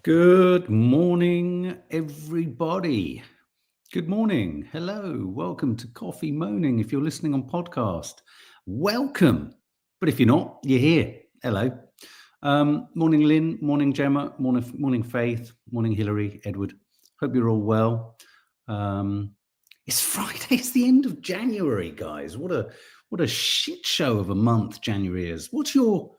Good morning, everybody. Good morning. Hello. Welcome to Coffee Moaning. If you're listening on podcast, welcome. But if you're not, you're here. Hello. Morning, Lynn. Morning, Gemma. Morning, Faith. Morning, Hillary, Edward. Hope you're all well. It's Friday. It's the end of January, guys. What a shit show of a month January is. What's your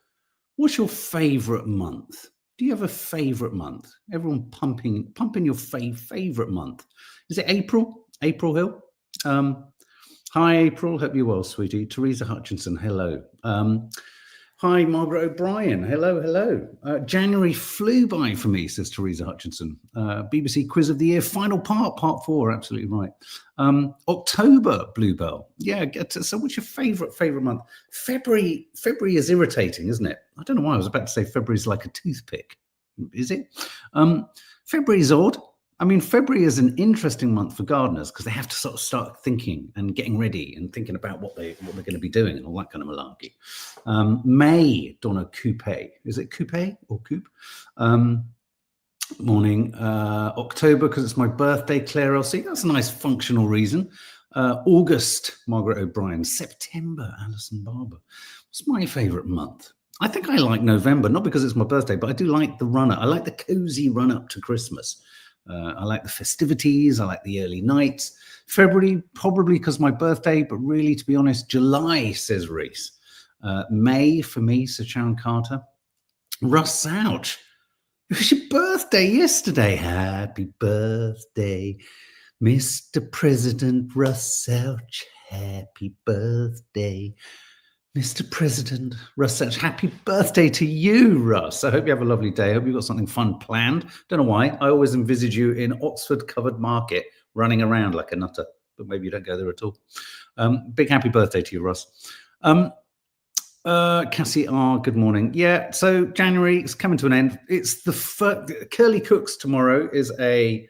favorite month? Do you have a favorite month? Everyone pumping your favorite month. Is it April? April Hill? Hi, April. Hope you're well, sweetie. Teresa Hutchinson, hello. Hi, Margaret O'Brien. Hello. January flew by for me, says Teresa Hutchinson. BBC Quiz of the Year, final part 4. Absolutely right. October, Bluebell. Yeah. So, what's your favorite month? February is irritating, isn't it? I don't know why I was about to say February's like a toothpick. Is it? February's odd. I mean, February is an interesting month for gardeners because they have to sort of start thinking and getting ready and thinking about what they're going to be doing and all that kind of malarkey. May, Donna Coupe. Is it Coupe or Coupe? Morning. October, because it's my birthday, Claire LC. That's a nice functional reason. August, Margaret O'Brien. September, Alison Barber. What's my favorite month? I think I like November, not because it's my birthday, but I do like the run-up. I like the cozy run-up to Christmas. I like the festivities. I like the early nights. February, probably because my birthday, but really, to be honest, July, says Reese. May, for me, says Sharon Carter. Russ Ouch. It was your birthday yesterday. Happy birthday, Mr. President Russ Ouch. Happy birthday, Mr. President Russ Ouch. Happy birthday to you, Russ. I hope you have a lovely day. I hope you've got something fun planned. Don't know why. I always envisage you in Oxford Covered Market running around like a nutter, but maybe you don't go there at all. Big happy birthday to you, Russ. Cassie R, good morning. Yeah, so January is coming to an end. It's the Curly Cooks tomorrow is a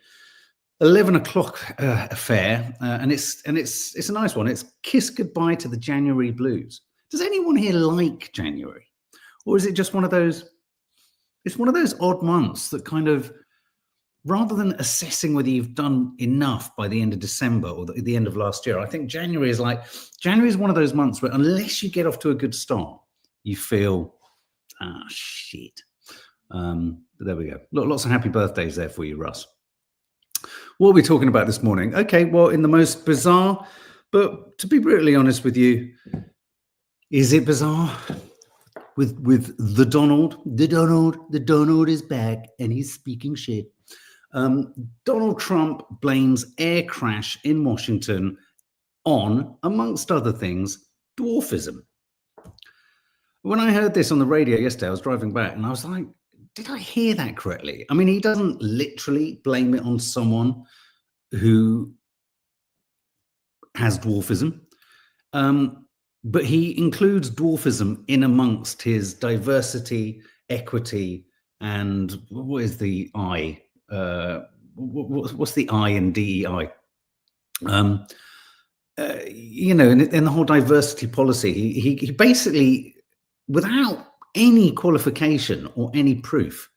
11 o'clock affair, and it's a nice one. It's Kiss Goodbye to the January Blues. Does anyone here like January, or is it just one of those? It's one of those odd months that kind of, rather than assessing whether you've done enough by the end of December or the end of last year, I think January is one of those months where unless you get off to a good start, you feel, shit. But there we go. Lots of happy birthdays there for you, Russ. What are we talking about this morning? Okay, well, in the most bizarre, but to be brutally honest with you, is it bizarre? With the Donald is back and he's speaking shit. Donald Trump blames air crash in Washington on, amongst other things, dwarfism. When I heard this on the radio yesterday, I was driving back and I was like, did I hear that correctly? I mean, he doesn't literally blame it on someone who has dwarfism, but he includes dwarfism in amongst his diversity, equity, and what is the I? What's the I in DEI? In the whole diversity policy, he basically, without any qualification or any proof,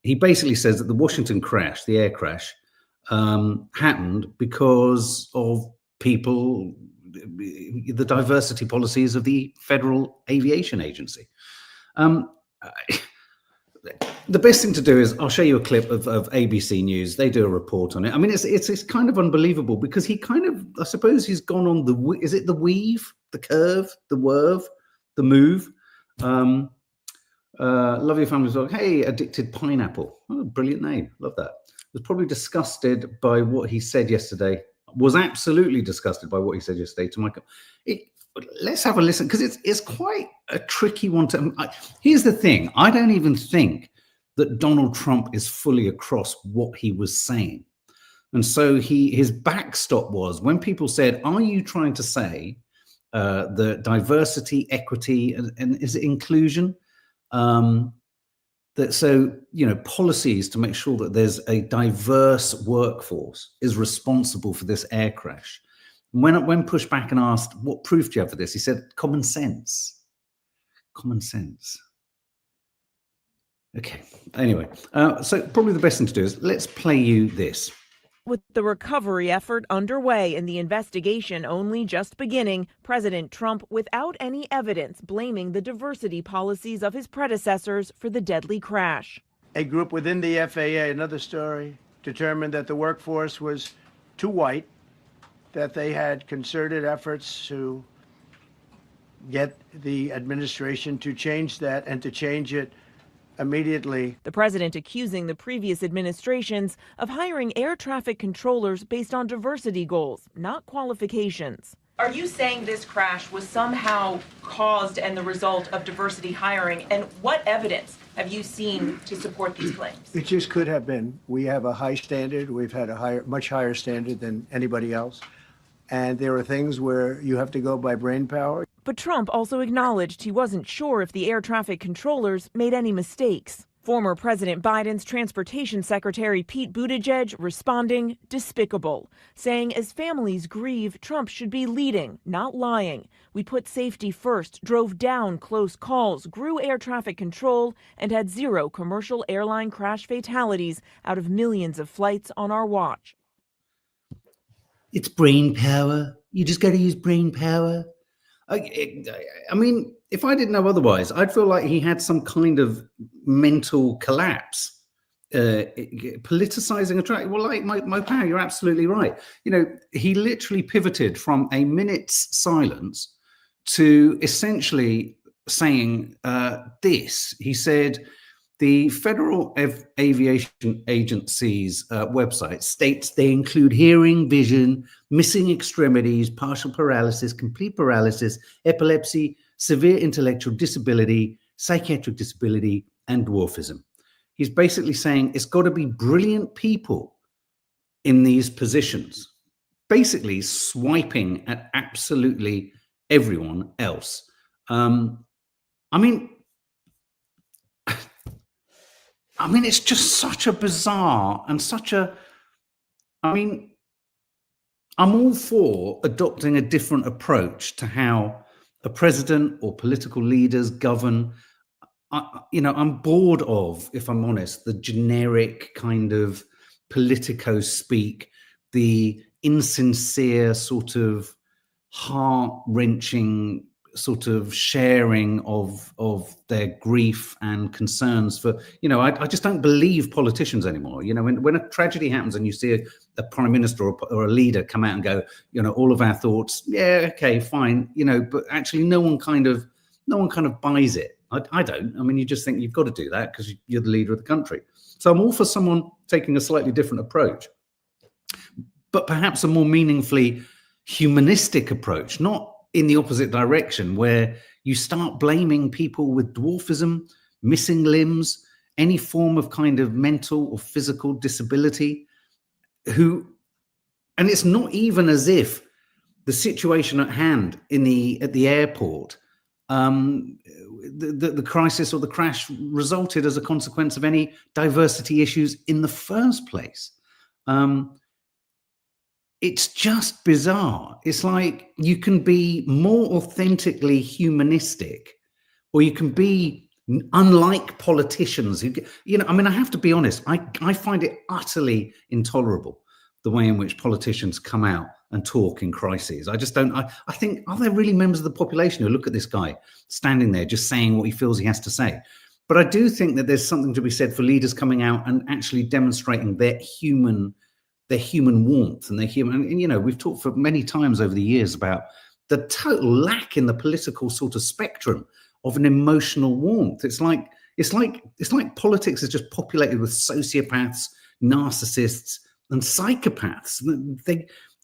he basically says that the Washington crash, the air crash, happened because of people, the diversity policies of the Federal Aviation Agency. The best thing to do is I'll show you a clip of ABC News. They do a report on it. I mean, it's kind of unbelievable because he kind of, I suppose he's gone on is it the weave, the curve, the whirve, the move? Love your family's dog. Hey, Addicted Pineapple. Oh, brilliant name. Love that. Was probably disgusted by what he said yesterday. Was absolutely disgusted by what he said yesterday to Michael. Let's have a listen because it's quite a tricky one to. Here's the thing: I don't even think that Donald Trump is fully across what he was saying, and so his backstop was when people said, "Are you trying to say the diversity, equity, and is it inclusion?" That so policies to make sure that there's a diverse workforce is responsible for this air crash. When pushed back and asked, what proof do you have for this? He said, common sense. Common sense. Okay. Anyway, so probably the best thing to do is let's play you this. With the recovery effort underway and the investigation only just beginning, President Trump, without any evidence, blaming the diversity policies of his predecessors for the deadly crash. A group within the FAA, another story, determined that the workforce was too white, that they had concerted efforts to get the administration to change that and to change it immediately. The president accusing the previous administrations of hiring air traffic controllers based on diversity goals, not qualifications. Are you saying this crash was somehow caused and the result of diversity hiring? And what evidence have you seen to support these claims? It just could have been. We have a high standard. We've had a much higher standard than anybody else. And there are things where you have to go by brain power. But Trump also acknowledged he wasn't sure if the air traffic controllers made any mistakes. Former President Biden's Transportation Secretary Pete Buttigieg responding despicable, saying as families grieve, Trump should be leading, not lying. We put safety first, drove down close calls, grew air traffic control, and had 0 commercial airline crash fatalities out of millions of flights on our watch. It's brain power. You just got to use brain power. I mean, if I didn't know otherwise, I'd feel like he had some kind of mental collapse, politicizing a track. Well, like Mo Power, you're absolutely right. You know, he literally pivoted from a minute's silence to essentially saying this. He said, the Federal Aviation Agency's website states they include hearing, vision, missing extremities, partial paralysis, complete paralysis, epilepsy, severe intellectual disability, psychiatric disability, and dwarfism. He's basically saying it's got to be brilliant people in these positions, basically swiping at absolutely everyone else. I mean, it's just such a bizarre and such a, I'm all for adopting a different approach to how a president or political leaders govern. I'm bored of, if I'm honest, the generic kind of politico speak, the insincere sort of heart-wrenching sort of sharing of their grief and concerns for, I just don't believe politicians anymore. When a tragedy happens and you see a prime minister or a leader come out and go, all of our thoughts, yeah, okay, fine, but actually no one kind of buys it. I don't. I mean, you just think you've got to do that because you're the leader of the country. So I'm all for someone taking a slightly different approach, but perhaps a more meaningfully humanistic approach, not in the opposite direction, where you start blaming people with dwarfism, missing limbs, any form of kind of mental or physical disability, and it's not even as if the situation at hand at the airport, the crisis or the crash resulted as a consequence of any diversity issues in the first place. It's just bizarre. It's like you can be more authentically humanistic, or you can be unlike politicians. I have to be honest. I find it utterly intolerable the way in which politicians come out and talk in crises. I just don't. I think, are there really members of the population who look at this guy standing there just saying what he feels he has to say? But I do think that there's something to be said for leaders coming out and actually demonstrating their human warmth and their human, and we've talked for many times over the years about the total lack in the political sort of spectrum of an emotional warmth. It's like politics is just populated with sociopaths, narcissists, and psychopaths.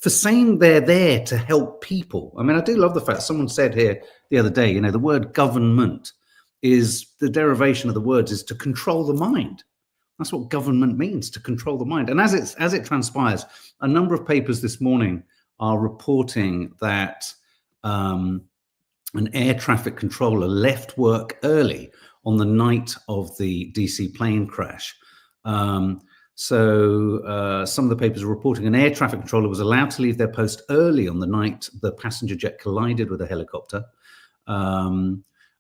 For saying they're there to help people. I mean, I do love the fact someone said here the other day, the word government is the derivation of the words is to control the mind. That's what government means, to control the mind. And as it transpires, a number of papers this morning are reporting that an air traffic controller left work early on the night of the DC plane crash. So some of the papers are reporting an air traffic controller was allowed to leave their post early on the night the passenger jet collided with a helicopter.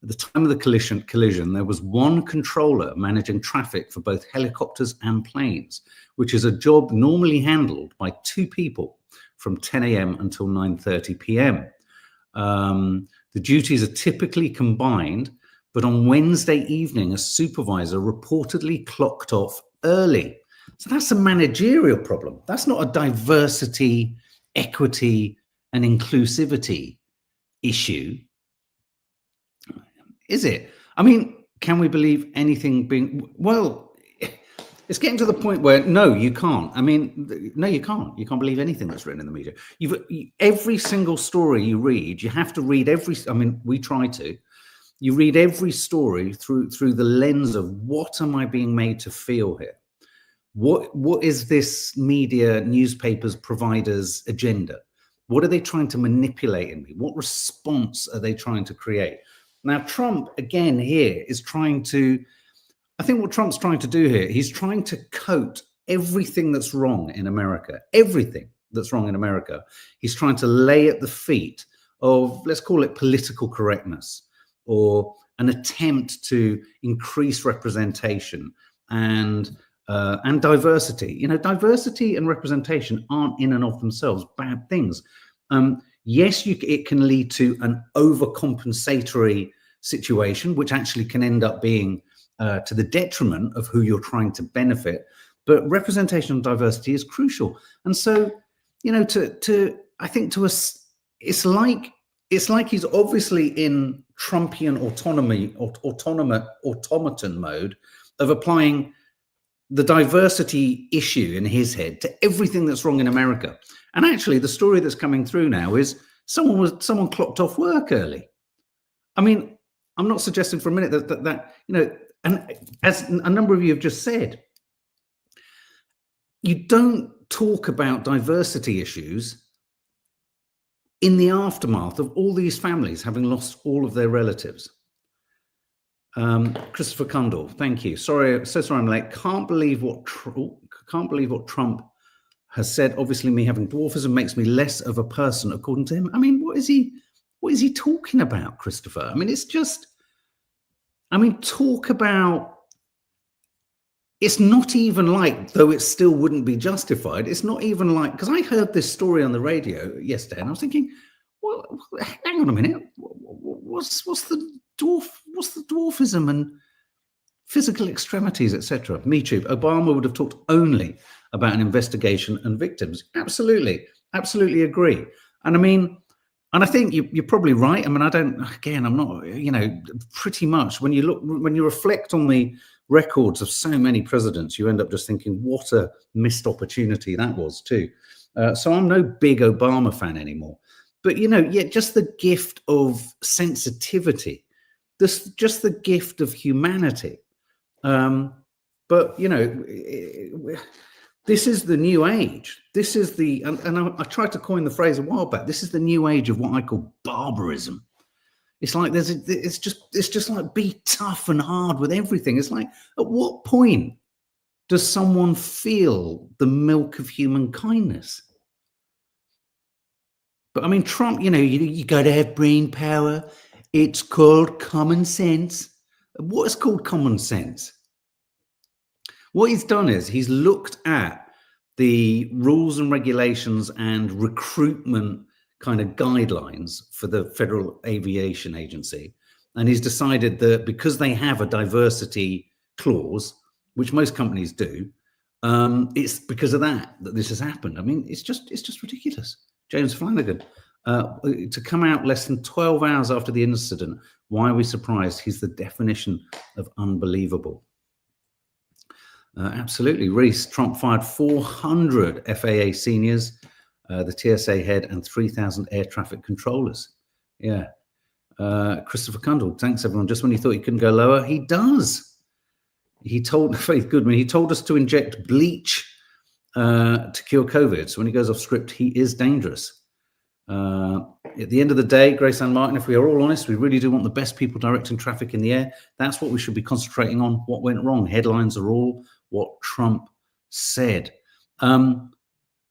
At the time of the collision, there was one controller managing traffic for both helicopters and planes, which is a job normally handled by 2 people from 10 a.m. until 9:30 p.m. The duties are typically combined, but on Wednesday evening, a supervisor reportedly clocked off early. So that's a managerial problem. That's not a diversity, equity, and inclusivity issue, is it? I mean, can we believe anything being, well, it's getting to the point where, no, you can't. I mean, no, you can't. You can't believe anything that's written in the media. Every single story you read, you have to read I mean, we try to. You read every story through the lens of, what am I being made to feel here? What is this media, newspapers, providers' agenda? What are they trying to manipulate in me? What response are they trying to create? Now, Trump, again, here is trying to, I think what Trump's trying to do here, he's trying to coat everything that's wrong in America, everything that's wrong in America. He's trying to lay at the feet of, let's call it political correctness, or an attempt to increase representation and diversity. You know, diversity and representation aren't in and of themselves bad things. Yes, it can lead to an overcompensatory situation, which actually can end up being to the detriment of who you're trying to benefit. But representation and diversity is crucial. And so, you know, I think to us, it's like he's obviously in Trumpian automaton mode of applying the diversity issue in his head to everything that's wrong in America. And actually, the story that's coming through now is someone clocked off work early. I mean, I'm not suggesting for a minute that you know, and as a number of you have just said, you don't talk about diversity issues in the aftermath of all these families having lost all of their relatives. Christopher Cundall, thank you. Sorry, so sorry I'm late. Can't believe what Trump has said. Obviously, me having dwarfism makes me less of a person, according to him. I mean, what is he talking about, Christopher? I mean, it's just, I mean, talk about, it's not even like, though it still wouldn't be justified, it's not even like, because I heard this story on the radio yesterday and I was thinking, well, hang on a minute, what's the dwarfism and physical extremities, etc. Me too. Obama would have talked only about an investigation and victims. Absolutely agree. And I mean, and I think you're probably right. I mean, I'm not, you know, pretty much when you reflect on the records of so many presidents, you end up just thinking, what a missed opportunity that was too. So I'm no big Obama fan anymore. But, you know, yeah, just the gift of sensitivity, just the gift of humanity. But, you know, this is the new age. This is the, and I tried to coin the phrase a while back. This is the new age of what I call barbarism. It's like it's just like be tough and hard with everything. It's like, at what point does someone feel the milk of human kindness? But I mean, Trump, you know, you got to have brain power. It's called common sense. What is called common sense? What he's done is he's looked at the rules and regulations and recruitment kind of guidelines for the Federal Aviation Agency. And he's decided that because they have a diversity clause, which most companies do, it's because of that this has happened. I mean, it's just ridiculous. James Flanagan, to come out less than 12 hours after the incident, why are we surprised? He's the definition of unbelievable. Absolutely. Reese, Trump fired 400 FAA seniors, the TSA head, and 3,000 air traffic controllers. Yeah. Christopher Cundall, thanks everyone. Just when you thought he couldn't go lower, he does. He told Faith Goodman, he told us to inject bleach to cure COVID. So when he goes off script, he is dangerous. At the end of the day, Grace Ann Martin, if we are all honest, we really do want the best people directing traffic in the air. That's what we should be concentrating on. What went wrong? Headlines are all what Trump said.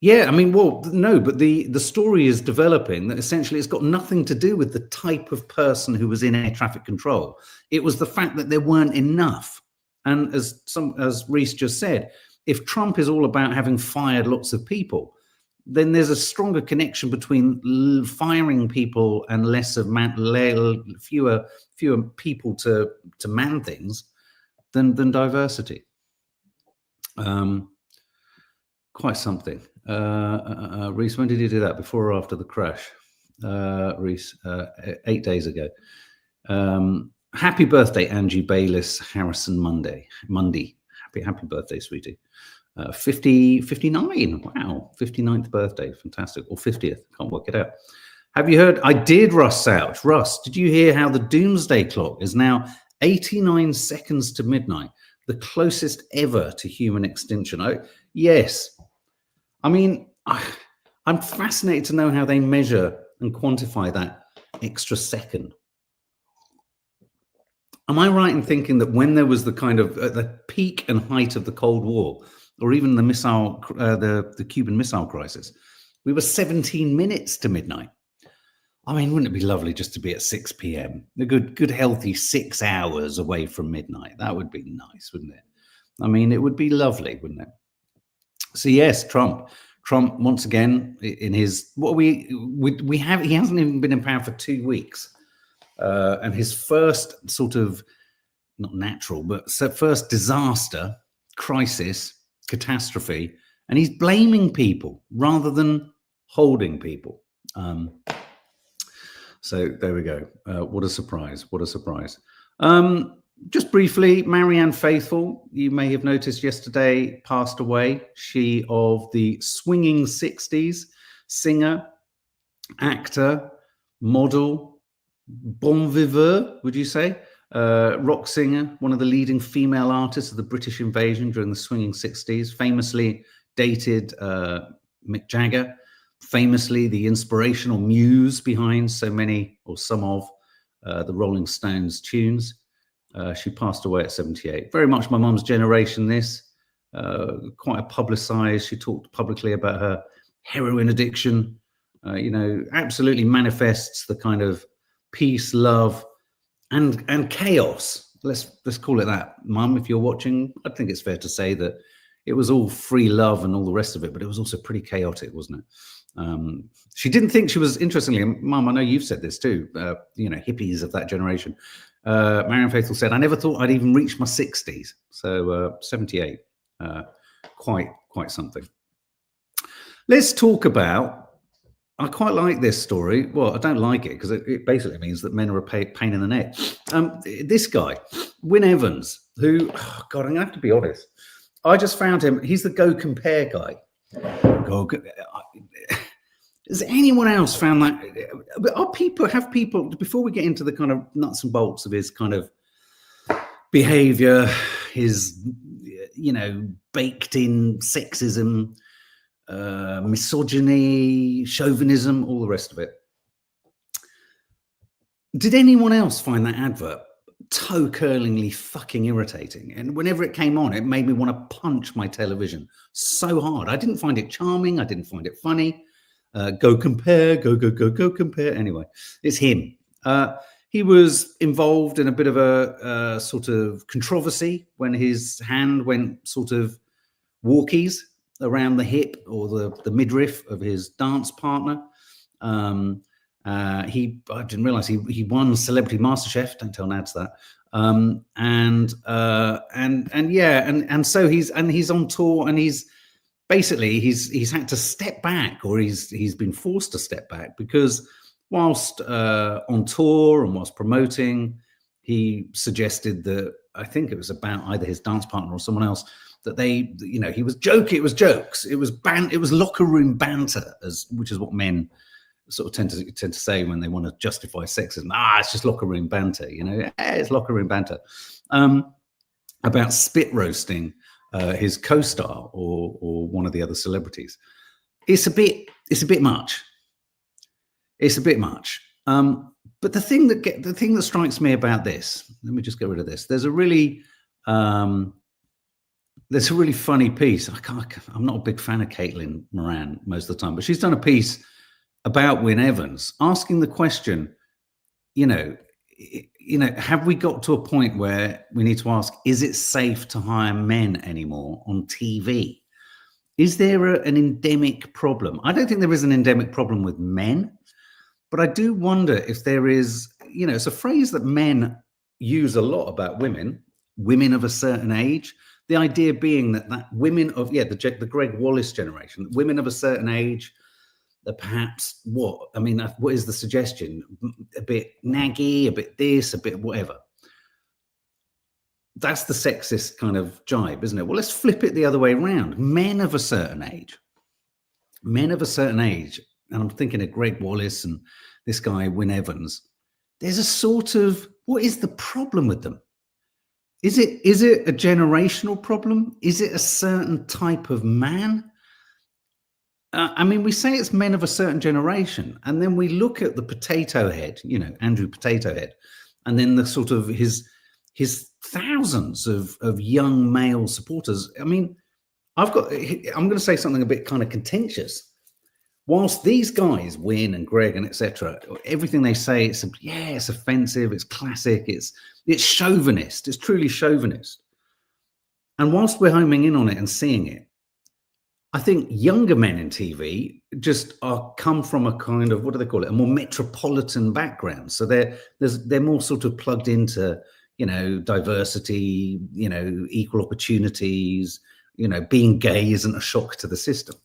Yeah, I mean, well, no, but the story is developing that essentially it's got nothing to do with the type of person who was in air traffic control. It was the fact that there weren't enough. And as Reese just said, if Trump is all about having fired lots of people, then there's a stronger connection between firing people and less of fewer people to man things than diversity. Quite something. Reese, when did you do that? Before or after the crash? Reese, 8 days ago. Happy birthday, Angie Bayliss Harrison Mundy. Happy birthday, sweetie. 59. Wow, 59th birthday. Fantastic. Or 50th. Can't work it out. Have you heard? I did, Russ Ouch. Russ, did you hear how the doomsday clock is now 89 seconds to midnight? The closest ever to human extinction. Yes. I mean, I'm fascinated to know how they measure and quantify that extra second. Am I right in thinking that when there was the kind of the peak and height of the Cold War, or even the the Cuban Missile Crisis, we were 17 minutes to midnight? I mean, wouldn't it be lovely just to be at 6 p.m. A good healthy 6 hours away from midnight? That would be nice, wouldn't it? I mean, it would be lovely, wouldn't it? So yes, Trump once again in his he hasn't even been in power for 2 weeks, and his first sort of not natural but first disaster, crisis, catastrophe, and he's blaming people rather than holding people. So there we go. What a surprise! What a surprise. Just briefly, Marianne Faithfull, you may have noticed yesterday, passed away. She of the swinging 60s, singer, actor, model, bon viveur, would you say? Rock singer, one of the leading female artists of the British invasion during the swinging 60s, famously dated Mick Jagger, famously the inspirational muse behind so many or some of the Rolling Stones tunes. She passed away at 78. Very much my mum's generation, this. Quite publicized. She talked publicly about her heroin addiction. Absolutely manifests the kind of peace, love, and chaos. Let's call it that. Mum, if you're watching, I think it's fair to say that it was all free love and all the rest of it, but it was also pretty chaotic, wasn't it? She didn't think she was, interestingly, Mum, I know you've said this too, hippies of that generation. Marianne Faithfull said, I never thought I'd even reach my 60s. So 78, quite something. Let's talk about, I quite like this story. Well, I don't like it because it basically means that men are a pain in the neck. This guy, Wyn Evans, who, oh God, I'm going to have to be honest. I just found him, he's the Go Compare guy. Has anyone else found that? Have people, before we get into the kind of nuts and bolts of his kind of behavior, his, baked in sexism, misogyny, chauvinism, all the rest of it. Did anyone else find that advert toe-curlingly fucking irritating? And whenever it came on, it made me want to punch my television so hard. I didn't find it charming. I didn't find it funny. Go compare, go compare. Anyway, it's him. He was involved in a bit of a sort of controversy when his hand went sort of walkies around the hip or the midriff of his dance partner. I didn't realize he won Celebrity MasterChef. Don't tell Nads that. So he's on tour, and he's basically he's had to step back, or he's been forced to step back because whilst on tour and whilst promoting, he suggested that, I think it was about either his dance partner or someone else, that he was joking. It was jokes. It was locker room banter, which is what men sort of tend to say when they want to justify sexism. It's just locker room banter. It's locker room banter. About spit roasting his co-star or one of the other celebrities. It's a bit much. It's a bit much. But the thing that strikes me about this, let me just get rid of this. There's a really there's a really funny piece. I'm not a big fan of Caitlin Moran most of the time, but she's done a piece about Wyn Evans, asking the question, you know, have we got to a point where we need to ask, is it safe to hire men anymore on TV? Is there an endemic problem? I don't think there is an endemic problem with men, but I do wonder if there is, it's a phrase that men use a lot about women of a certain age. The idea being that women of, the Greg Wallace generation, women of a certain age, perhaps what is the suggestion? A bit naggy, a bit this, a bit whatever. That's the sexist kind of jibe, isn't it? Well, let's flip it the other way around. Men of a certain age, and I'm thinking of Greg Wallace and this guy, Wyn Evans. There's a sort of, what is the problem with them? Is it a generational problem? Is it a certain type of man? We say it's men of a certain generation, and then we look at the potato head, Andrew Potato Head, and then the sort of his thousands of young male supporters. I'm going to say something a bit kind of contentious. Whilst these guys, Wyn and Greg and etc., everything they say, it's offensive, it's classic, it's chauvinist, it's truly chauvinist. And whilst we're homing in on it and seeing it, I think younger men in TV just come from a kind of, what do they call it, a more metropolitan background. So they're more sort of plugged into, diversity, equal opportunities, being gay isn't a shock to the system.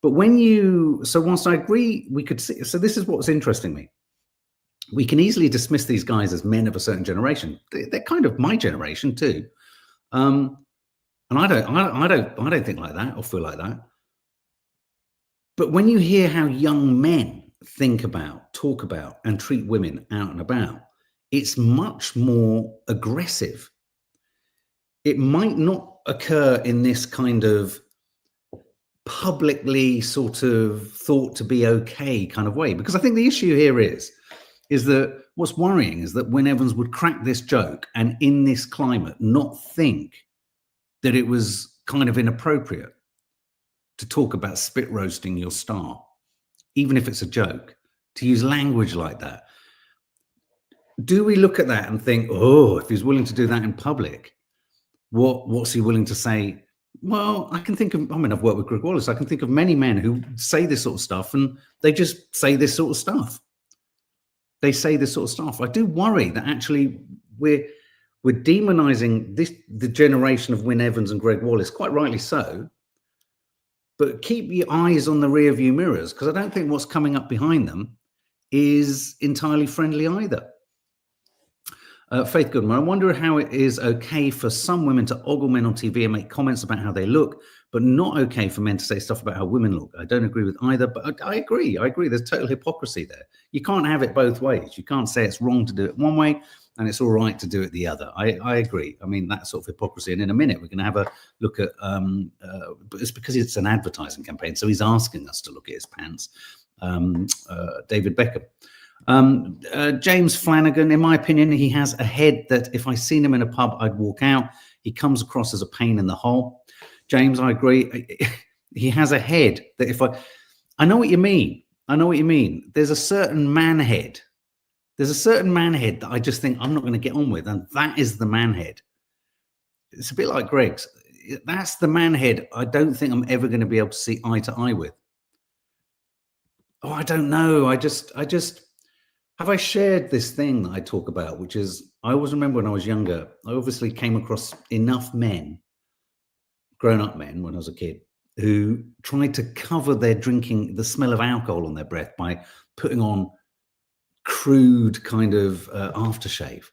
But whilst I agree, we could see, so this is what's interesting me. We can easily dismiss these guys as men of a certain generation. They're kind of my generation too. And I don't think like that or feel like that. But when you hear how young men think about, talk about, and treat women out and about, it's much more aggressive. It might not occur in this kind of publicly sort of thought to be okay kind of way, because I think the issue here is that what's worrying is that Wyn Evans would crack this joke and in this climate not think that it was kind of inappropriate to talk about spit roasting your star, even if it's a joke, to use language like that. Do we look at that and think, oh, if he's willing to do that in public, what's he willing to say? Well, I can think of, I've worked with Greg Wallace. I can think of many men who say this sort of stuff and they just say this sort of stuff. They say this sort of stuff. I do worry that actually we're demonizing the generation of Wyn Evans and Greg Wallace, quite rightly so. But keep your eyes on the rear view mirrors, because I don't think what's coming up behind them is entirely friendly either. Faith Goodman, I wonder how it is okay for some women to ogle men on TV and make comments about how they look, but not okay for men to say stuff about how women look. I don't agree with either, but I agree. There's total hypocrisy there. You can't have it both ways. You can't say it's wrong to do it one way and it's all right to do it the other. I agree. That sort of hypocrisy. And in a minute, we're going to have a look at, but it's because it's an advertising campaign. So he's asking us to look at his pants. David Beckham. James Flanagan, in my opinion, he has a head that if I seen him in a pub, I'd walk out. He comes across as a pain in the hole. James, I agree. He has a head that I know what you mean. There's a certain man head. That I just think I'm not going to get on with. And that is the man head. It's a bit like Greg's. That's the man head I don't think I'm ever going to be able to see eye to eye with. Oh, I don't know. I just have I shared this thing that I talk about, which is, I always remember when I was younger, I obviously came across enough men, grown-up men when I was a kid, who tried to cover their drinking, the smell of alcohol on their breath by putting on crude kind of aftershave.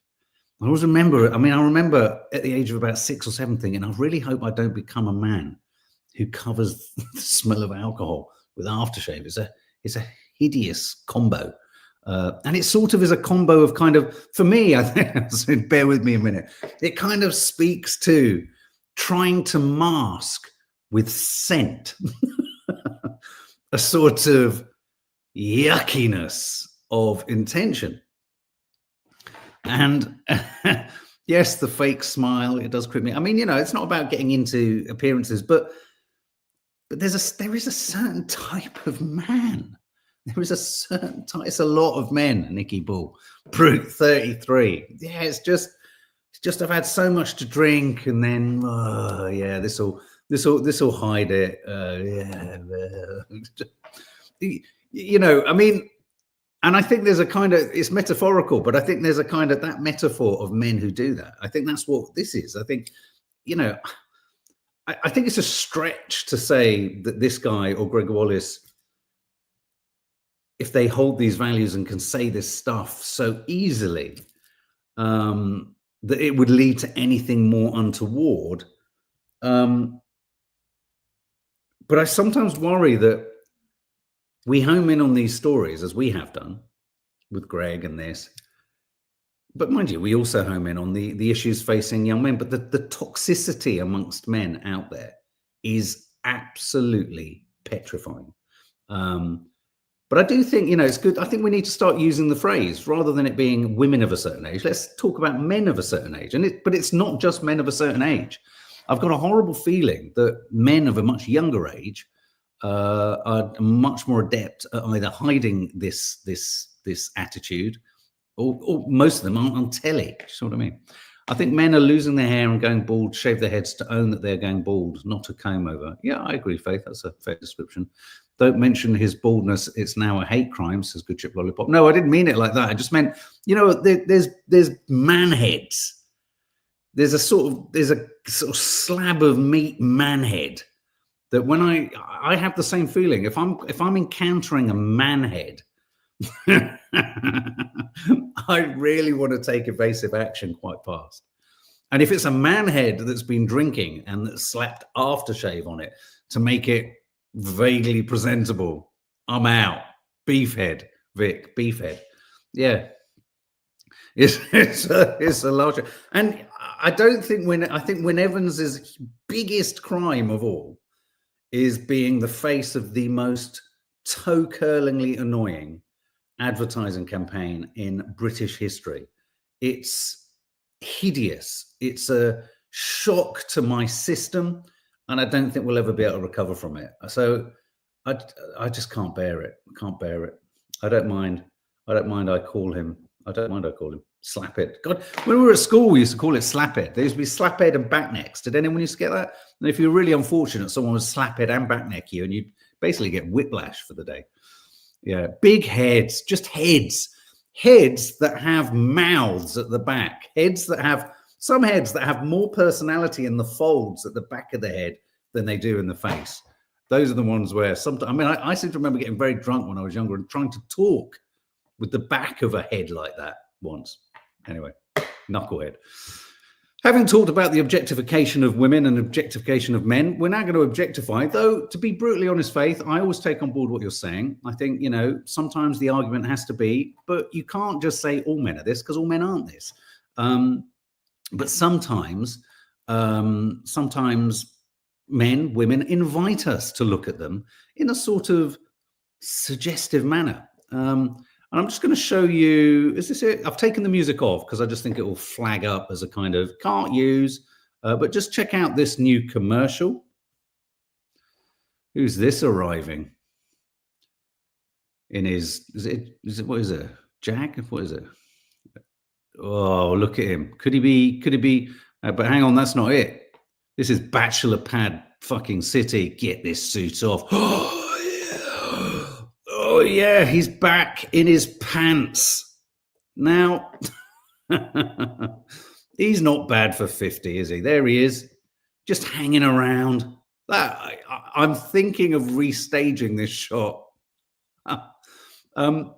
I always remember, I remember at the age of about 6 or 7 thinking, I really hope I don't become a man who covers the smell of alcohol with aftershave. It's a hideous combo. And it sort of is a combo of kind of, for me, I think, so bear with me a minute, it kind of speaks to trying to mask with scent a sort of yuckiness of intention. And Yes, the fake smile, it does creep me. I mean, it's not about getting into appearances, but there is a certain type of man. There is a certain type. It's a lot of men, Nicky Bull. Brute 33. Yeah, it's just I've had so much to drink, and then yeah, this will hide it. Yeah, I mean, and I think there's a kind of, it's metaphorical, but I think there's a kind of that metaphor of men who do that. I think that's what this is. I think, I think it's a stretch to say that this guy or Greg Wallace, if they hold these values and can say this stuff so easily, that it would lead to anything more untoward. But I sometimes worry that we home in on these stories, as we have done with Greg and this. But mind you, we also home in on the issues facing young men. But the toxicity amongst men out there is absolutely petrifying. But I do think, it's good. I think we need to start using the phrase, rather than it being women of a certain age. Let's talk about men of a certain age. But it's not just men of a certain age. I've got a horrible feeling that men of a much younger age are much more adept at either hiding this attitude, or most of them aren't on telly. You see what I mean? I think men are losing their hair and going bald, shave their heads to own that they're going bald, not a comb over. Yeah, I agree, Faith. That's a fair description. Don't mention his baldness. It's now a hate crime, says Good Chip Lollipop. No, I didn't mean it like that. I just meant, there's man heads. There's a sort of slab of meat man head that when I have the same feeling. If I'm encountering a man head, I really want to take evasive action quite fast. And if it's a man head that's been drinking and that's slapped aftershave on it to make it vaguely presentable, I'm out. Beefhead, Vic, beefhead. Yeah. It's a larger, and I think Wyn Evans's biggest crime of all is being the face of the most toe-curlingly annoying advertising campaign in British history. It's hideous. It's a shock to my system, and I don't think we'll ever be able to recover from it. So I just can't bear it. Can't bear it. I don't mind I call him slap it. God, when we were at school, we used to call it slap it. There used to be slap head and back necks. Did anyone used to get that? And if you're really unfortunate, someone would slap head and back neck you, and you'd basically get whiplash for the day. Yeah, big heads, just heads that have mouths at the back, some heads that have more personality in the folds at the back of the head than they do in the face. Those are the ones where sometimes, I seem to remember getting very drunk when I was younger and trying to talk with the back of a head like that once. Anyway, knucklehead. Having talked about the objectification of women and objectification of men, we're now going to objectify, though, to be brutally honest, Faith, I always take on board what you're saying. I think, sometimes the argument has to be, but you can't just say all men are this, because all men aren't this. But sometimes men, women invite us to look at them in a sort of suggestive manner. And I'm just going to show you, is this it? I've taken the music off because I just think it will flag up as a kind of can't use, but just check out this new commercial. Who's this arriving? In his, what is it? Jack? What is it? Oh, look at him. Could he be, but hang on, that's not it. This is Bachelor Pad fucking City. Get this suit off. Oh, yeah, he's back in his pants. Now, he's not bad for 50, is he? There he is, just hanging around. I'm thinking of restaging this shot.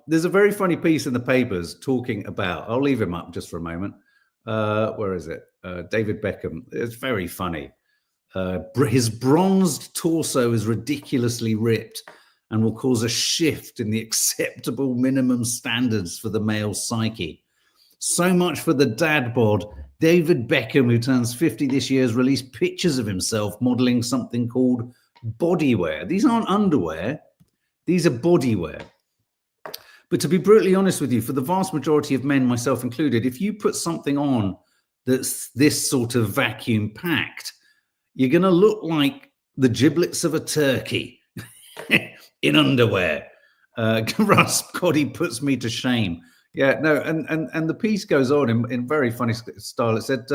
There's a very funny piece in the papers talking about, I'll leave him up just for a moment. Where is it? David Beckham. It's very funny. His bronzed torso is ridiculously ripped and will cause a shift in the acceptable minimum standards for the male psyche. So much for the dad bod. David Beckham, who turns 50 this year, has released pictures of himself modeling something called bodywear. These aren't underwear. These are bodywear. But to be brutally honest with you, for the vast majority of men, myself included, if you put something on that's this sort of vacuum packed, you're going to look like the giblets of a turkey in underwear. Russ, God, he puts me to shame. Yeah, no, and the piece goes on in very funny style. It said,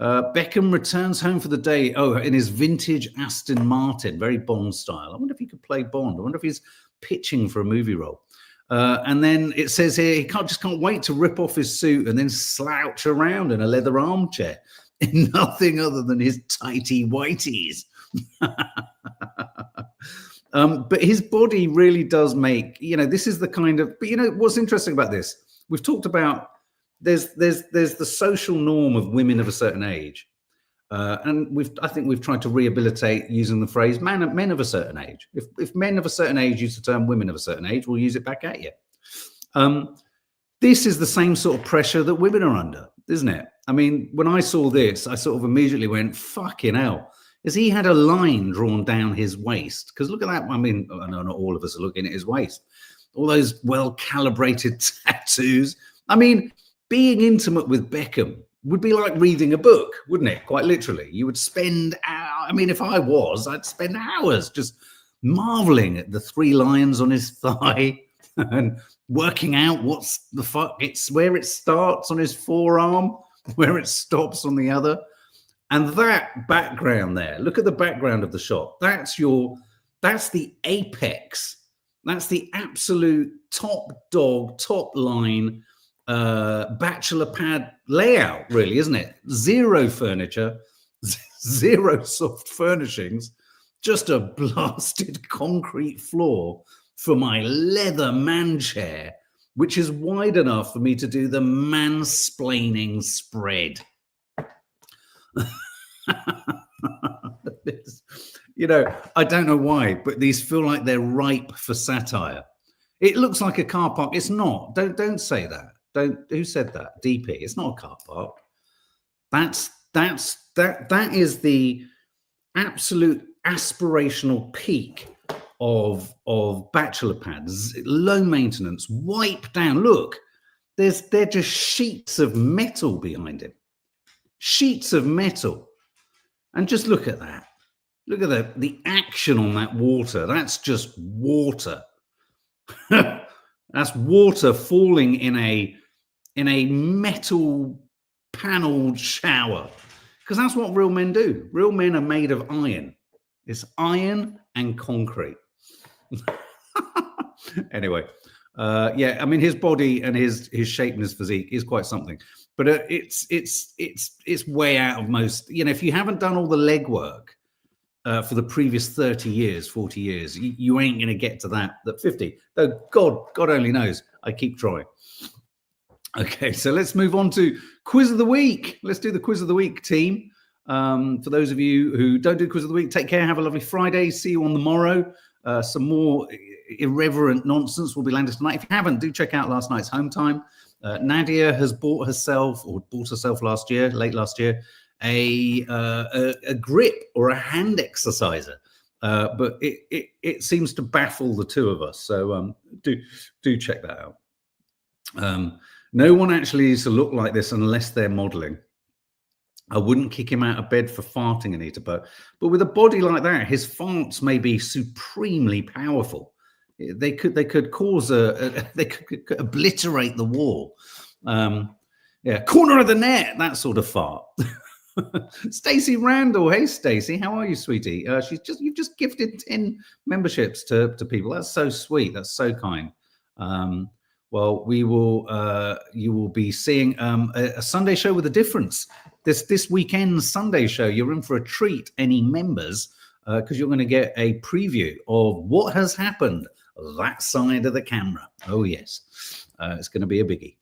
Beckham returns home for the day, in his vintage Aston Martin, very Bond style. I wonder if he could play Bond. I wonder if he's pitching for a movie role. And then it says here, he just can't wait to rip off his suit and then slouch around in a leather armchair in nothing other than his tighty whities. But his body really does make, this is the kind of, but what's interesting about this, we've talked about, there's the social norm of women of a certain age. And I think we've tried to rehabilitate using the phrase men of a certain age. If men of a certain age use the term women of a certain age, we'll use it back at you. This is the same sort of pressure that women are under, isn't it? I mean, when I saw this, I sort of immediately went, fucking hell. As he had a line drawn down his waist. Because look at that. I mean, I know not all of us are looking at his waist. All those well-calibrated tattoos. I mean, being intimate with Beckham would be like reading a book, wouldn't it? Quite literally. You would spend, if I was, I'd spend hours just marveling at the 3 lions on his thigh and working out what's the fuck, it's where it starts on his forearm, where it stops on the other. And that background there, look at the background of the shot. That's the apex. That's the absolute top dog, top line bachelor pad layout, really, isn't it? 0 furniture, 0 soft furnishings, just a blasted concrete floor for my leather man chair, which is wide enough for me to do the mansplaining spread. I don't know why, but these feel like they're ripe for satire. It looks like a car park. It's not. Don't say that. Who said that? DP. It's not a car park. That is the absolute aspirational peak of bachelor pads. Low maintenance, wipe down. Look, they're just sheets of metal behind him. Sheets of metal. And just look at that. Look at the action on that water. That's just water. That's water falling in a metal paneled shower. Because that's what real men do. Real men are made of iron. It's iron and concrete. Anyway, his body and his shape and his physique is quite something. But it's way out of most. If you haven't done all the legwork for the previous 30 years, 40 years, you ain't going to get to that 50. Though God only knows. I keep trying. Okay, so let's move on to Quiz of the Week. Let's do the Quiz of the Week, team. For those of you who don't do Quiz of the Week, take care. Have a lovely Friday. See you on the morrow. Some more irreverent nonsense will be landed tonight. If you haven't, do check out last night's Home Time. Nadia has bought herself late last year, a grip or a hand exerciser, but it seems to baffle the two of us. So do check that out. No one actually needs to look like this unless they're modeling. I wouldn't kick him out of bed for farting, Anita, but with a body like that, his farts may be supremely powerful. They could cause they could obliterate the wall. Corner of the net, that sort of fart. Stacey Randall, hey Stacey, how are you, sweetie? You've just gifted 10 memberships to people. That's so sweet. That's so kind. Well, you will be seeing a Sunday show with a difference. This weekend's Sunday show, you're in for a treat, any members, because you're going to get a preview of what has happened that side of the camera. Oh, yes. It's going to be a biggie.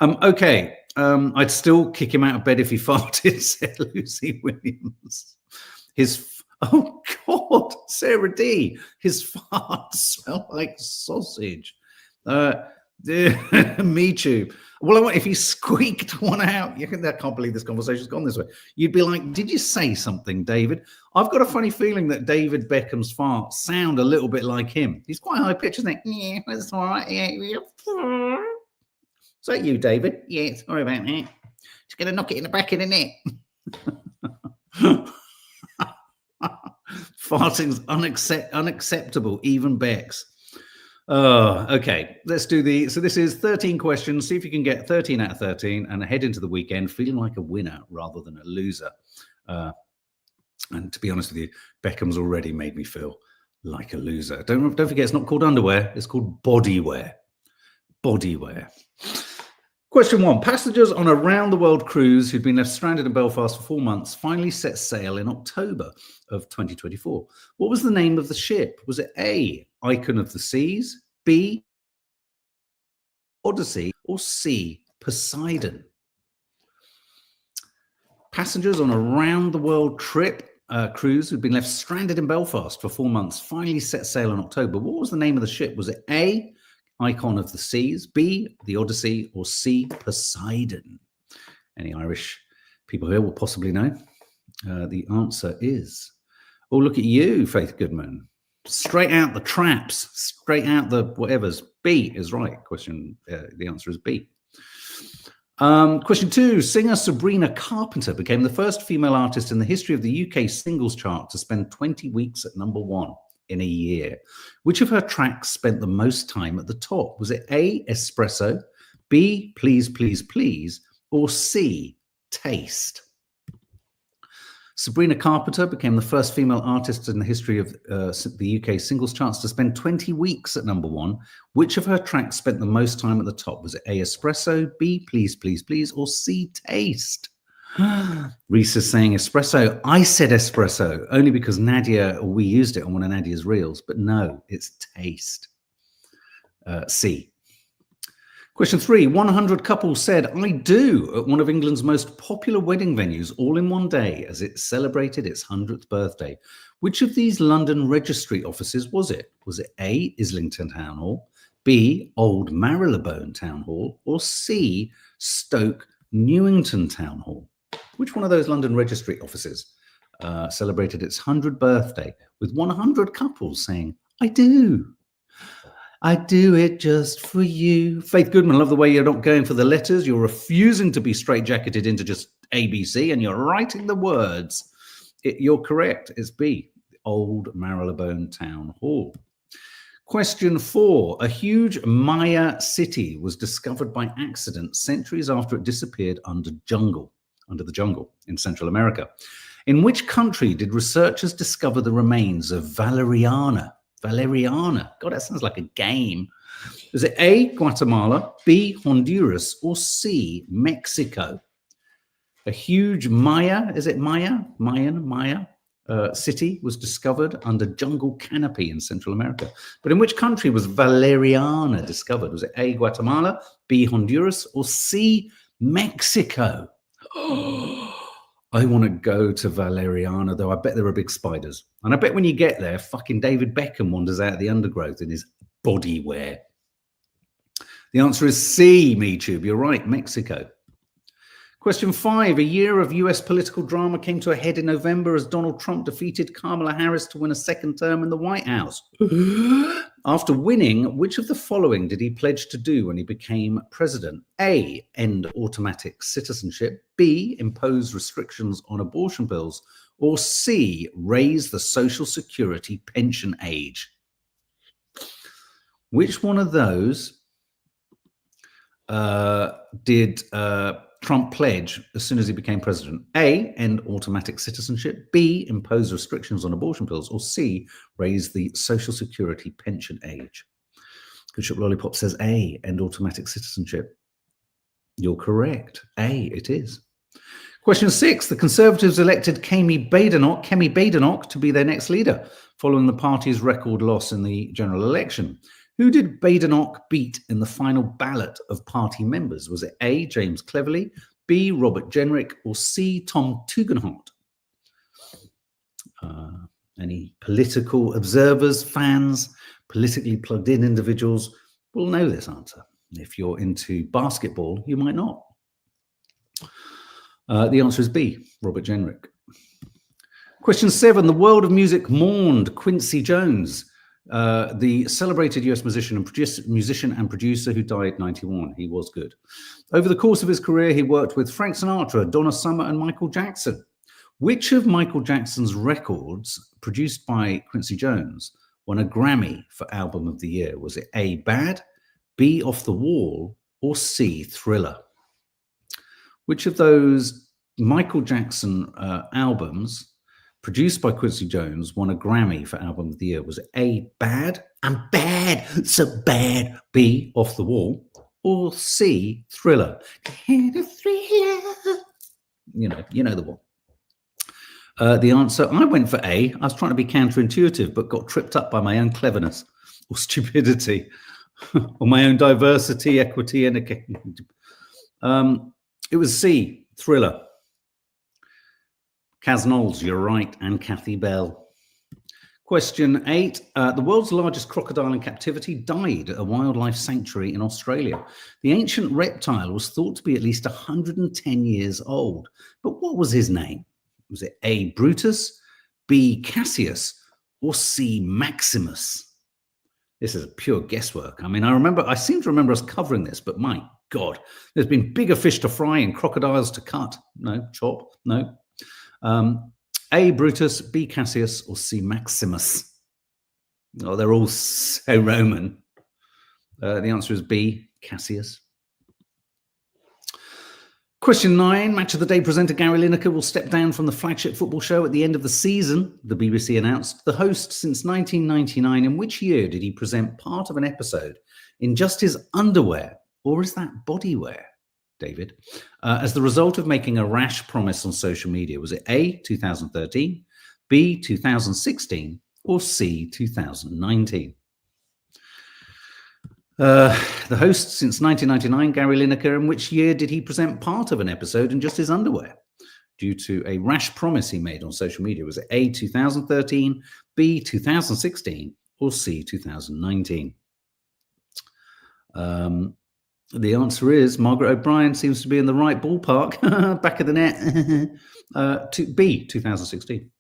Okay. I'd still kick him out of bed if he farted, said Lucy Williams. Oh, God, Sarah D. His farts smell like sausage. Me too. Well, if he squeaked one out, I can't believe this conversation's gone this way. You'd be like, did you say something, David? I've got a funny feeling that David Beckham's farts sound a little bit like him. He's quite high pitched, isn't he? Yeah, that's all right. Yeah. Is that you, David? Yeah, sorry about that. She's going to knock it in the back of the neck. Farting's unacceptable, even Bex. Oh, okay. Let's do so this is 13 questions. See if you can get 13 out of 13 and head into the weekend feeling like a winner rather than a loser. And to be honest with you, Beckham's already made me feel like a loser. Don't forget, it's not called underwear. It's called bodywear. Bodywear. Question 1. Passengers on a round-the-world cruise who'd been left stranded in Belfast for 4 months finally set sail in October of 2024. What was the name of the ship? Was it A, Icon of the Seas, B, Odyssey, or C, Poseidon? Passengers on a round-the-world cruise who'd been left stranded in Belfast for 4 months finally set sail in October. What was the name of the ship? Was it A, Icon of the Seas, B, the Odyssey, or C, Poseidon? Any Irish people here will possibly know. The answer is, oh, look at you, Faith Goodman. Straight out the traps, straight out the whatevers. B is right. The answer is B. Question 2. Singer Sabrina Carpenter became the first female artist in the history of the UK singles chart to spend 20 weeks at #1 in a year. Which of her tracks spent the most time at the top? Was it A, Espresso, B, Please, Please, Please, or C, Taste? Sabrina Carpenter became the first female artist in the history of the UK singles charts to spend 20 weeks at #1. Which of her tracks spent the most time at the top? Was it A, Espresso, B, Please, Please, Please, or C, Taste? Reese is saying espresso. I said espresso only because we used it on one of Nadia's reels, but no, it's Taste. C. Question 3. 100 couples said I do at one of England's most popular wedding venues all in one day as it celebrated its 100th birthday. Which of these London registry offices was it? Was it A, Islington Town Hall, B, Old Marylebone Town Hall, or C, Stoke Newington Town Hall? Which one of those London registry offices celebrated its 100th birthday with 100 couples saying, I do. I do it just for you. Faith Goodman, love the way you're not going for the letters. You're refusing to be straitjacketed into just ABC and you're writing the words. You're correct. It's B, Old Marylebone Town Hall. Question 4. A huge Maya city was discovered by accident centuries after it disappeared under the jungle in Central America. In which country did researchers discover the remains of Valeriana? Valeriana. God, that sounds like a game. Is it A, Guatemala, B, Honduras, or C, Mexico? A huge Maya city was discovered under jungle canopy in Central America. But in which country was Valeriana discovered? Was it A, Guatemala, B, Honduras, or C, Mexico? I want to go to Valeriana, though I bet there are big spiders. And I bet when you get there, fucking David Beckham wanders out of the undergrowth in his bodywear. The answer is C, MeTube. You're right, Mexico. Question 5. A year of US political drama came to a head in November as Donald Trump defeated Kamala Harris to win a second term in the White House. After winning, which of the following did he pledge to do when he became president? A, end automatic citizenship. B, impose restrictions on abortion pills. Or C, raise the Social Security pension age. Which one of those did Trump pledge as soon as he became president? A, end automatic citizenship. B, impose restrictions on abortion pills. Or C, raise the Social Security pension age. Good Shop Lollipop says A, end automatic citizenship. You're correct. A, it is. Question 6. The Conservatives elected Kemi Badenoch to be their next leader, following the party's record loss in the general election. Who did Badenoch beat in the final ballot of party members? Was it A, James Cleverly, B, Robert Jenrick, or C, Tom Tugendhat? Any political observers, fans, politically plugged in individuals will know this answer. If you're into basketball, you might not. The answer is B, Robert Jenrick. Question 7. The world of music mourned Quincy Jones The celebrated US musician and producer who died 91. He was good. Over the course of his career, he worked with Frank Sinatra, Donna Summer, and Michael Jackson. Which of Michael Jackson's records, produced by Quincy Jones, won a Grammy for Album of the Year? Was it A, Bad, B, Off the Wall, or C, Thriller? Which of those Michael Jackson albums produced by Quincy Jones won a Grammy for Album of the Year? Was it A, Bad, I'm bad, so bad, B, Off the Wall, or C, Thriller? You know the one. The answer, I went for A. I was trying to be counterintuitive, but got tripped up by my own cleverness or stupidity or my own diversity, equity, and it was C, Thriller. Kaz Knowles, you're right, and Kathy Bell. Question 8. The world's largest crocodile in captivity died at a wildlife sanctuary in Australia. The ancient reptile was thought to be at least 110 years old. But what was his name? Was it A, Brutus, B, Cassius, or C, Maximus? This is pure guesswork. I mean, I seem to remember us covering this, but my God, there's been bigger fish to fry and crocodiles to cut. No, chop, no. A, Brutus, B, Cassius, or C, Maximus? Oh, they're all so Roman. The answer is B, Cassius. Question 9. Match of the Day presenter Gary Lineker will step down from the flagship football show at the end of the season, the BBC announced. The host since 1999. In which year did he present part of an episode in just his underwear, or is that bodywear, David? As the result of making a rash promise on social media? Was it A, 2013, B, 2016, or C, 2019? The host since 1999, Gary Lineker. In which year did he present part of an episode in just his underwear due to a rash promise he made on social media? Was it A, 2013, B, 2016, or C, 2019? The answer is Margaret O'Brien seems to be in the right ballpark, back of the net, to B, 2016.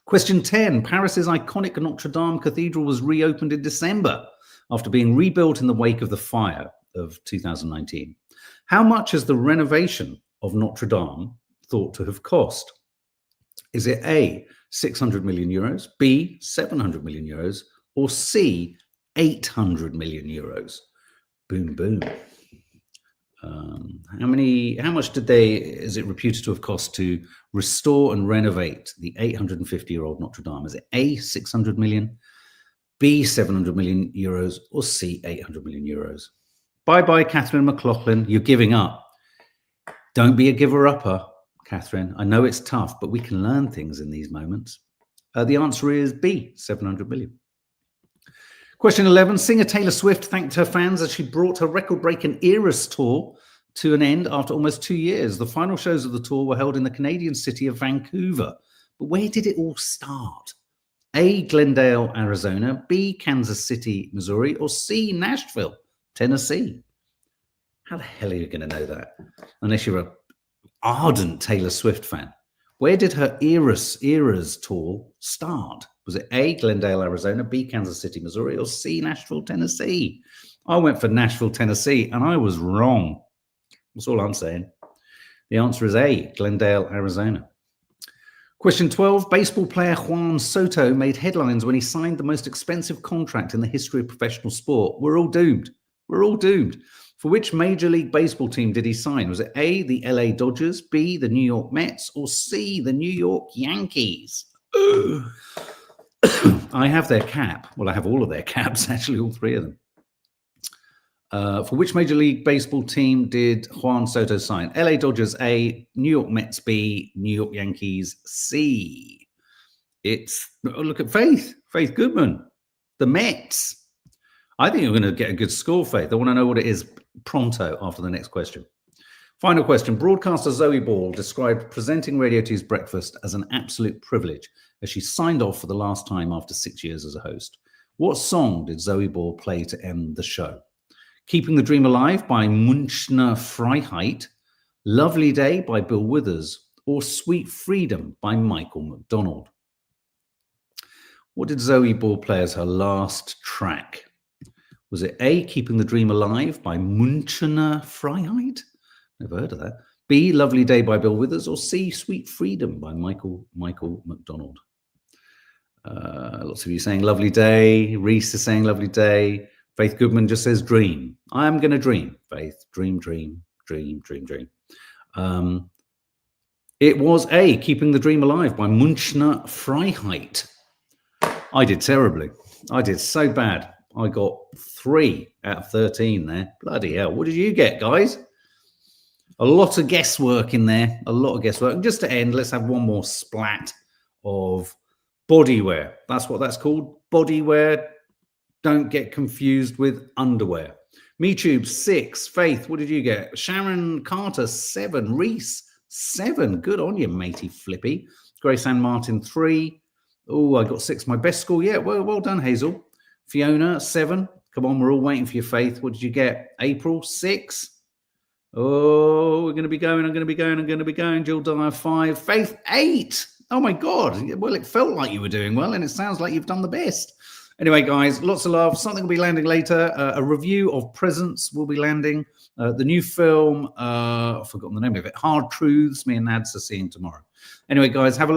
Question 10. Paris's iconic Notre Dame Cathedral was reopened in December after being rebuilt in the wake of the fire of 2019. How much is the renovation of Notre Dame thought to have cost? Is it A, 600 million euros, B, 700 million euros, or C, 800 million euros? Boom, boom. How much is it reputed to have cost to restore and renovate the 850-year-old Notre Dame? Is it A, 600 million, B, 700 million euros, or C, 800 million euros? Bye-bye, Catherine McLaughlin. You're giving up. Don't be a giver-upper, Catherine. I know it's tough, but we can learn things in these moments. The answer is B, 700 million. Question 11. Singer Taylor Swift thanked her fans as she brought her record-breaking Eras tour to an end after almost 2 years. The final shows of the tour were held in the Canadian city of Vancouver. But where did it all start? A, Glendale, Arizona, B, Kansas City, Missouri, or C, Nashville, Tennessee? How the hell are you going to know that? Unless you're an ardent Taylor Swift fan. Where did her Eras tour start? Was it A, Glendale, Arizona, B, Kansas City, Missouri, or C, Nashville, Tennessee? I went for Nashville, Tennessee, and I was wrong. That's all I'm saying. The answer is A, Glendale, Arizona. Question 12. Baseball player Juan Soto made headlines when he signed the most expensive contract in the history of professional sport. We're all doomed. We're all doomed. For which Major League Baseball team did he sign? Was it A, the LA Dodgers, B, the New York Mets, or C, the New York Yankees? I have their cap. Well, I have all of their caps, actually, all three of them. For which Major League Baseball team did Juan Soto sign? LA Dodgers A, New York Mets B, New York Yankees C. Look at Faith Goodman, the Mets. I think you're going to get a good score, Faith. I want to know what it is pronto after the next question. Final question. Broadcaster Zoe Ball described presenting Radio 2's Breakfast as an absolute privilege as she signed off for the last time after 6 years as a host. What song did Zoe Ball play to end the show? Keeping the Dream Alive by Münchner Freiheit, Lovely Day by Bill Withers, or Sweet Freedom by Michael McDonald? What did Zoe Ball play as her last track? Was it A, Keeping the Dream Alive by Münchener Freiheit? Never heard of that. B, Lovely Day by Bill Withers, or C, Sweet Freedom by Michael McDonald? Lots of you saying Lovely Day. Reese is saying Lovely Day. Faith Goodman just says dream. I am going to dream, Faith. Dream, dream, dream, dream, dream. It was A, Keeping the Dream Alive by Münchener Freiheit. I did terribly. I did so bad. I got 3 out of 13 there. Bloody hell. What did you get, guys? A lot of guesswork in there. A lot of guesswork. And just to end, let's have one more splat of bodywear. That's what that's called. Bodywear. Don't get confused with underwear. MeTube 6. Faith, what did you get? Sharon Carter 7. Reese 7. Good on you, matey flippy. Grace Ann Martin 3. Oh, I got 6. My best score yet. Well done, Hazel. Fiona 7. Come on, we're all waiting for your Faith. What did you get? April 6. Oh, we're going to be going. I'm going to be going. I'm going to be going. Jill Dyer 5. Faith 8. Oh my God. Well, it felt like you were doing well, and it sounds like you've done the best. Anyway, guys, lots of love. Something will be landing later. A review of Presents will be landing. The new film, I've forgotten the name of it. Hard Truths. Me and Nads are seeing tomorrow. Anyway, guys, have a look.